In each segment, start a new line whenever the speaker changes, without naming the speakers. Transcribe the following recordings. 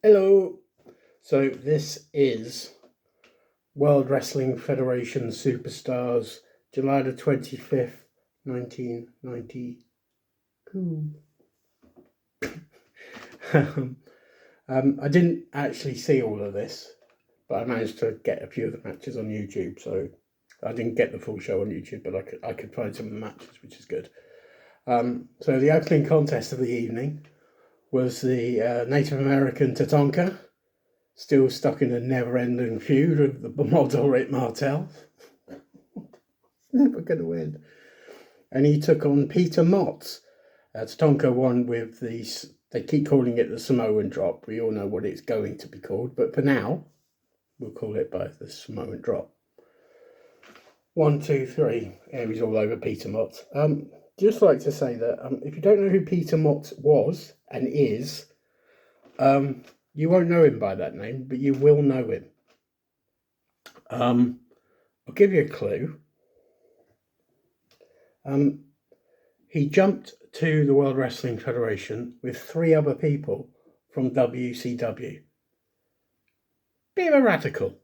Hello. So this is World Wrestling Federation Superstars July the 25th, 1992. I didn't actually see all of this, but I managed to get a few of the matches on YouTube. So I didn't get the full show on YouTube, but I could find some of the matches, which is good. So the opening contest of the evening was the Native American Tatanka, still stuck in a never-ending feud with the model Rick Martel. Never going to win. And he took on Peter Mott. Tatanka won with they keep calling it the Samoan drop. We all know what it's going to be called, but for now, we'll call it by the Samoan drop. 1, 2, 3. Yeah, he's all over Peter Mott. Just like to say that if you don't know who Peter Mott was and is, you won't know him by that name, but you will know him. I'll give you a clue. He jumped to the World Wrestling Federation with 3 other people from WCW. Bit of a radical.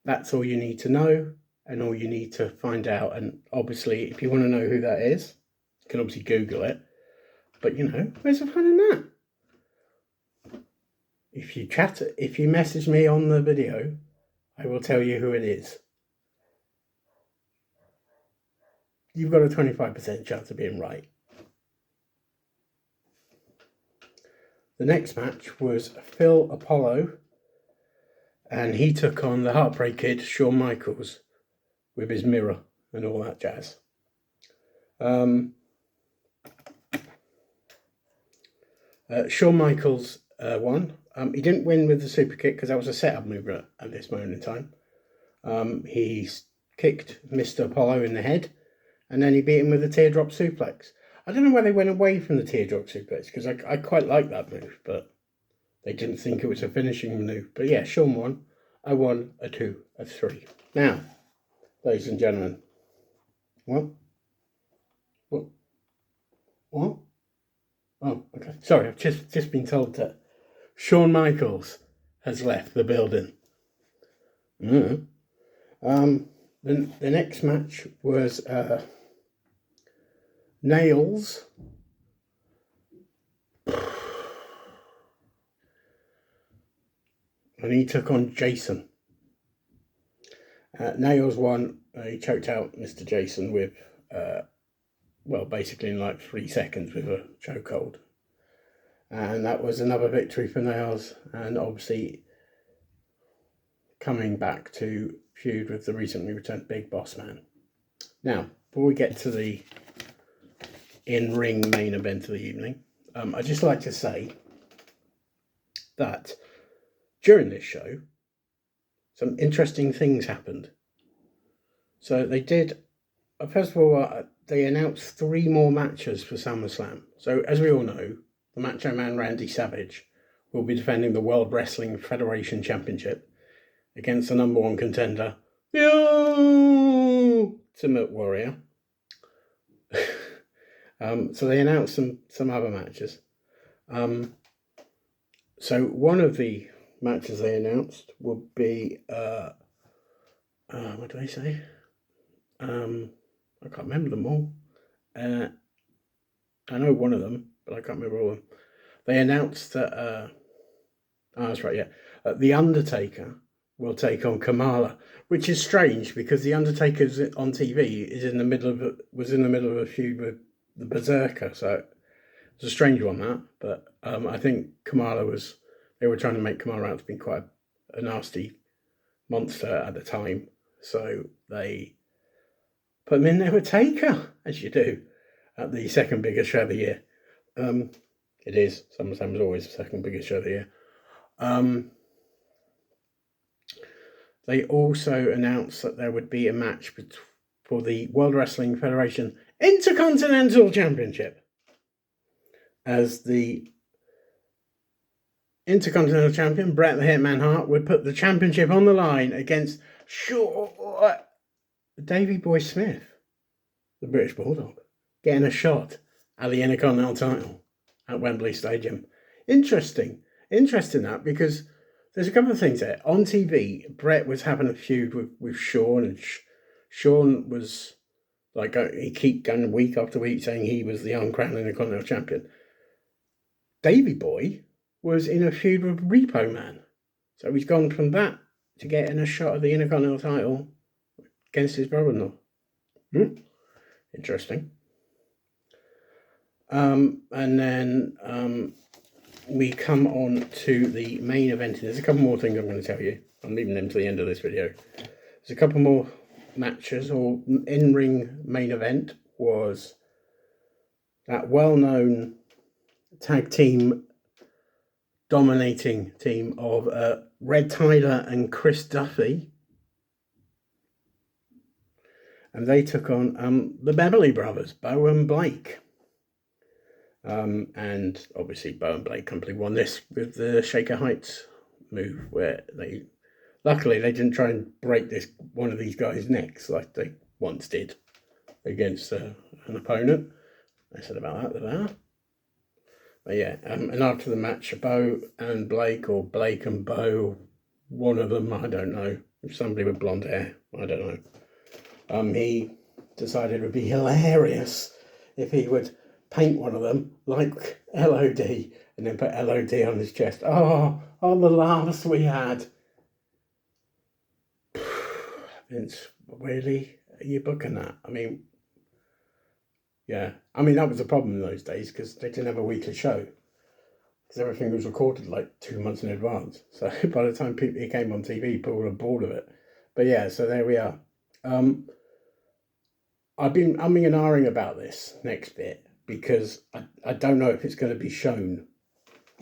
That's all you need to know and all you need to find out. And obviously, if you want to know who that is, you can obviously Google it. But, where's the fun in that? If you message me on the video, I will tell you who it is. You've got a 25% chance of being right. The next match was Phil Apollo, and he took on the Heartbreak Kid, Shawn Michaels, with his mirror and all that jazz. Shawn Michaels won. He didn't win with the super kick because that was a setup move at this moment in time. He kicked Mr. Apollo in the head, and then he beat him with a teardrop suplex. I don't know why they went away from the teardrop suplex, because I quite like that move, but they didn't think it was a finishing move. But yeah, Shawn won. I won a 2, a 3. Now, ladies and gentlemen, what? Oh, okay. Sorry, I've just been told that Shawn Michaels has left the building. The next match was Nails. And he took on Jason. Nails won. He choked out Mr. Jason with, basically in like 3 seconds with a chokehold. And that was another victory for Nails. And obviously coming back to feud with the recently returned Big Boss Man. Now, before we get to the in-ring main event of the evening, I'd just like to say that during this show, some interesting things happened. So they did, first of all, they announced 3 more matches for Summerslam. So as we all know, the Macho Man Randy Savage will be defending the World Wrestling Federation Championship against the number 1 contender, the Ultimate Warrior. So they announced some other matches. So one of the matches they announced would be what do they say? I can't remember them all. I know one of them, but I can't remember all of them. They announced that that's right, yeah. The Undertaker will take on Kamala, which is strange because the Undertaker's on TV was in the middle of a feud with the Berserker, so it's a strange one that. But I think they were trying to make Kamala out to be quite a nasty monster at the time, so they put him in there with Taker, as you do, at the second biggest show of the year. It is. Summerslam is always the second biggest show of the year. They also announced that there would be a match for the World Wrestling Federation Intercontinental Championship, as the Intercontinental Champion, Bret the Hitman Hart, would put the championship on the line against Davey Boy Smith, the British Bulldog, getting a shot at the Intercontinental title at Wembley Stadium. Interesting. interesting that, because there's a couple of things there. On TV, Brett was having a feud with Sean, and Sean was like, he keep going week after week saying he was the uncrowned Intercontinental Champion. Davey Boy was in a feud with Repo Man. So he's gone from that to getting a shot at the Intercontinental title against his brother-in-law. Interesting. And then we come on to the main event. There's a couple more things I'm going to tell you. I'm leaving them to the end of this video. There's a couple more matches, or in-ring main event was that well-known tag team dominating team of Red Tyler and Chris Duffy. And they took on the Beverly Brothers, Bo and Blake. And obviously Bo and Blake completely won this with the Shaker Heights move, where luckily they didn't try and break one of these guys' necks like they once did against an opponent. I said about that. But yeah, and after the match, Bo and Blake, or Blake and Bo, one of them, I don't know, somebody with blonde hair, I don't know. He decided it would be hilarious if he would paint one of them like LOD and then put LOD on his chest. Oh, all the laughs we had. Vince, really? Are you booking that? I mean, yeah. I mean, that was the problem in those days, because they didn't have a weekly show. Because everything was recorded like 2 months in advance. So by the time it came on TV, people were bored of it. But yeah, so there we are. I've been umming and ahhing about this next bit, because I don't know if it's going to be shown.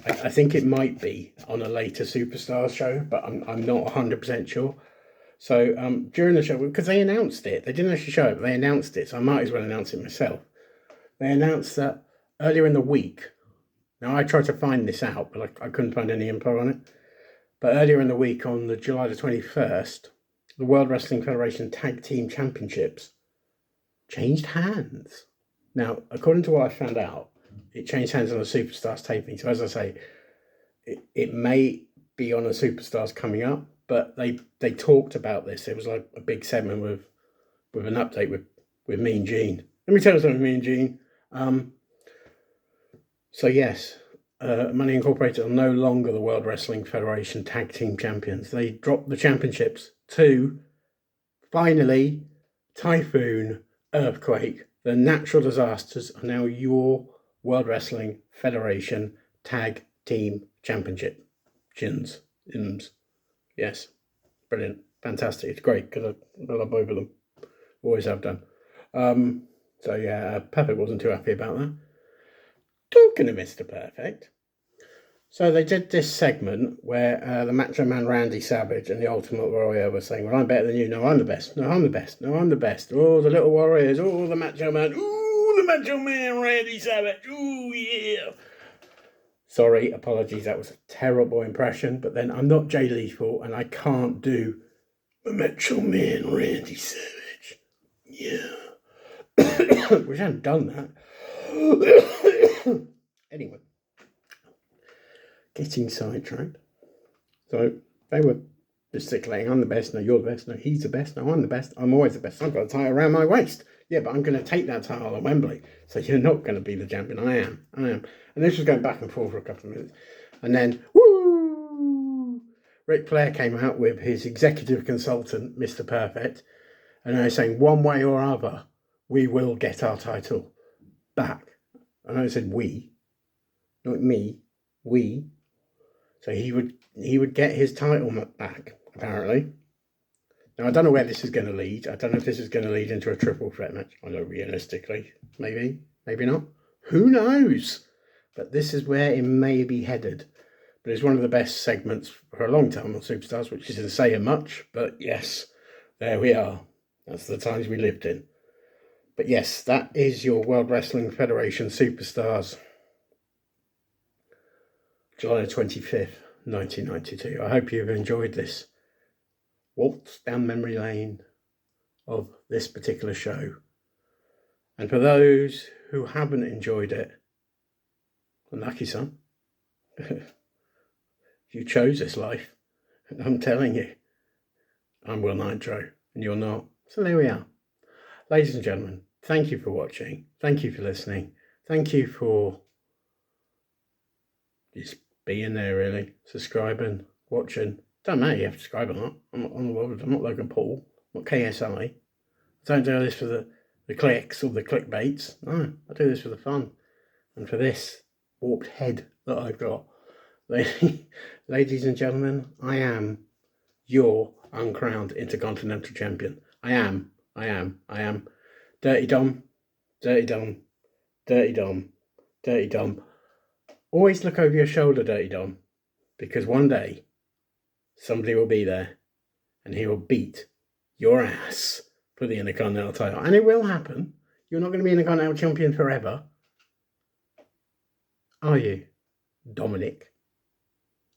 I think it might be on a later Superstars show, but I'm not 100% sure. So during the show, because they announced it, they didn't actually show it, but they announced it, so I might as well announce it myself. They announced that earlier in the week. Now, I tried to find this out, but I couldn't find any info on it. But earlier in the week, on the July the 21st, the World Wrestling Federation Tag Team Championships changed hands. Now, according to what I found out, it changed hands on a Superstars taping. So as I say, it may be on a Superstars coming up, but they talked about this. It was like a big segment with an update with Mean Gene. Let me tell you something, Mean Gene. So yes, Money Incorporated are no longer the World Wrestling Federation Tag Team Champions. They dropped the championships to, finally, Typhoon, Earthquake. The natural disasters are now your World Wrestling Federation Tag Team Championship. Yes, brilliant, fantastic. It's great, because I love both of them. Always have done. So yeah, Perfect wasn't too happy about that. Talking of Mr. Perfect, so they did this segment where the Macho Man Randy Savage and the Ultimate Warrior were saying, well, I'm better than you. No, I'm the best. No, I'm the best. No, I'm the best. Oh, the Little Warriors. Oh, the Macho Man. Ooh, the Macho Man Randy Savage. Ooh, yeah. Sorry, apologies. That was a terrible impression. But then I'm not Jay Lethal, and I can't do the Macho Man Randy Savage. Yeah. Wish I hadn't done that. Anyway, getting sidetracked. So they were gesticulating, I'm the best, no, you're the best, no, he's the best, no, I'm the best, I'm always the best, I've got a title around my waist. Yeah, but I'm going to take that title at Wembley. So you're not going to be the champion. I am. And this was going back and forth for a couple of minutes. And then, woo! Ric Flair came out with his executive consultant, Mr. Perfect, and they were saying, one way or other, we will get our title back. And I said we, not me, we. So he would get his title back, apparently. Now, I don't know where this is going to lead. I don't know if this is going to lead into a triple threat match. I know, realistically. Maybe, maybe not. Who knows? But this is where it may be headed. But it's one of the best segments for a long time on Superstars, which isn't saying much. But yes, there we are. That's the times we lived in. But yes, that is your World Wrestling Federation Superstars, July 25th, 1992. I hope you've enjoyed this waltz down memory lane of this particular show. And for those who haven't enjoyed it, unlucky son. You chose this life. And I'm telling you, I'm Will Nitro, and you're not. So there we are. Ladies and gentlemen, thank you for watching. Thank you for listening. Thank you for just being there, really. Subscribing, watching. Don't matter you have to subscribe or not. I'm not Logan Paul. I'm not KSI. I don't do this for the clicks or the clickbaits. No, I do this for the fun. And for this warped head that I've got. Ladies and gentlemen, I am your uncrowned Intercontinental Champion. I am. Dirty Dom, Dirty Dom, Dirty Dom, Dirty Dom. Always look over your shoulder, Dirty Dom, because one day somebody will be there and he will beat your ass for the Intercontinental title. And it will happen. You're not going to be Intercontinental Champion forever. Are you, Dominic?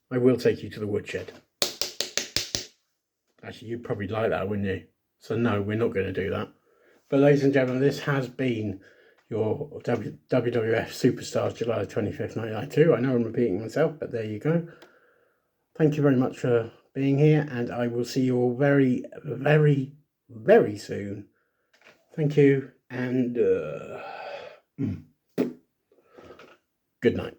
I will take you to the woodshed. Actually, you'd probably like that, wouldn't you? So no, we're not going to do that. But ladies and gentlemen, this has been your WWF Superstars July 25th, 1992. I know I'm repeating myself, but there you go. Thank you very much for being here, and I will see you all very, very, very soon. Thank you, and good night.